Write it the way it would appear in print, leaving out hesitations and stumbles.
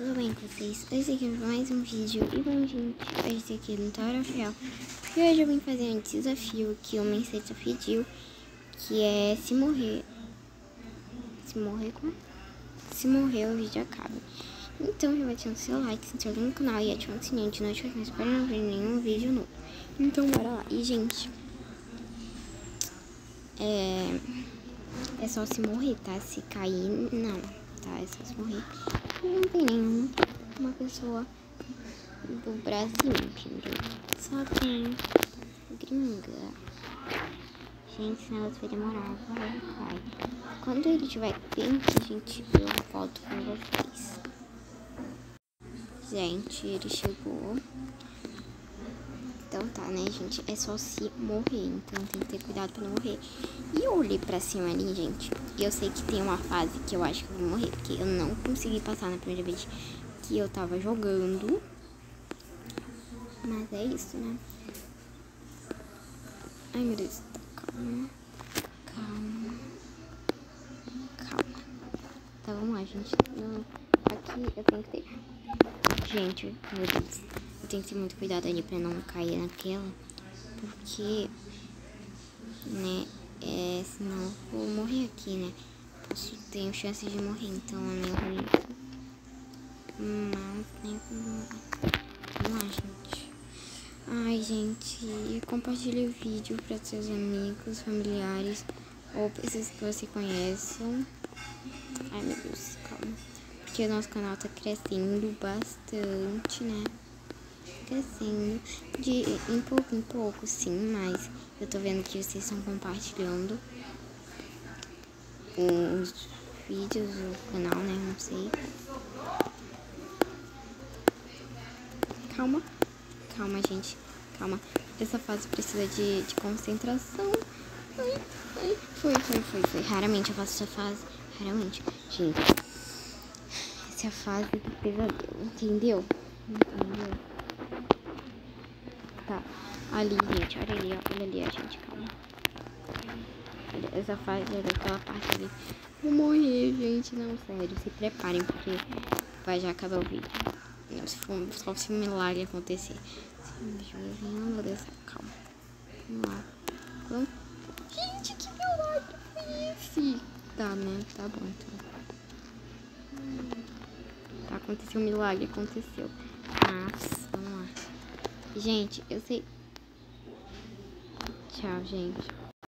tudo bem com vocês? Hoje aqui é mais um vídeo. E bom, gente, hoje aqui no Tauro Fiel. Porque hoje eu vim fazer um desafio que o Menceta pediu, que é se morrer, se morrer o vídeo acaba. Então já vai ter o seu like, se inscreve no canal e ativa o sininho de notificações para não ver nenhum vídeo novo. Então bora lá. E gente, é só se morrer, tá? Se cair, não, tá? É só se morrer. Não tem nenhuma pessoa do Brasil, entendeu? Só tem gringa. Gente, esse negócio vai demorar, vai. Quando ele estiver quente, gente, eu volto com vocês. Gente, ele chegou. Então tá, né, gente? É só se morrer, então tem que ter cuidado pra não morrer. E eu olhei pra cima ali, gente, e eu sei que tem uma fase que eu acho que eu vou morrer, porque eu não consegui passar na primeira vez que eu tava jogando. Mas é isso, né? Ai, meu Deus. Calma. Tá, vamos lá, gente. Aqui eu tenho que ter... Gente, meu Deus. Eu tenho que ter muito cuidado ali pra não cair naquela. Porque, né, senão eu vou morrer aqui, né? Tenho chance de morrer, então é meio ruim. Mas, né, vamos lá, gente. Ai, gente, compartilhe o vídeo para seus amigos, familiares ou pessoas que você conheça. Ai, meu Deus, calma. Porque o nosso canal tá crescendo bastante, né? Crescendo de em pouco, sim, mas eu tô vendo que vocês estão compartilhando os vídeos do canal, né? Não sei. Calma, gente. Calma. Essa fase precisa de concentração. Ai. Foi. Raramente eu faço essa fase. Raramente. Gente, essa é a fase do pesadelo. Entendeu? Tá. Ali, gente. Olha ali, gente. Calma. Olha, essa fase é daquela parte ali. Vou morrer, gente. Não, sério. Se preparem, porque vai já acabar o vídeo. Não, só se um milagre acontecer. Meu Deus, calma. Vamos lá. Gente, que milagre foi esse? Tá, né? Tá bom, então. Tá, aconteceu um milagre, aconteceu. Mas, vamos lá. Gente, eu sei. Tchau, gente.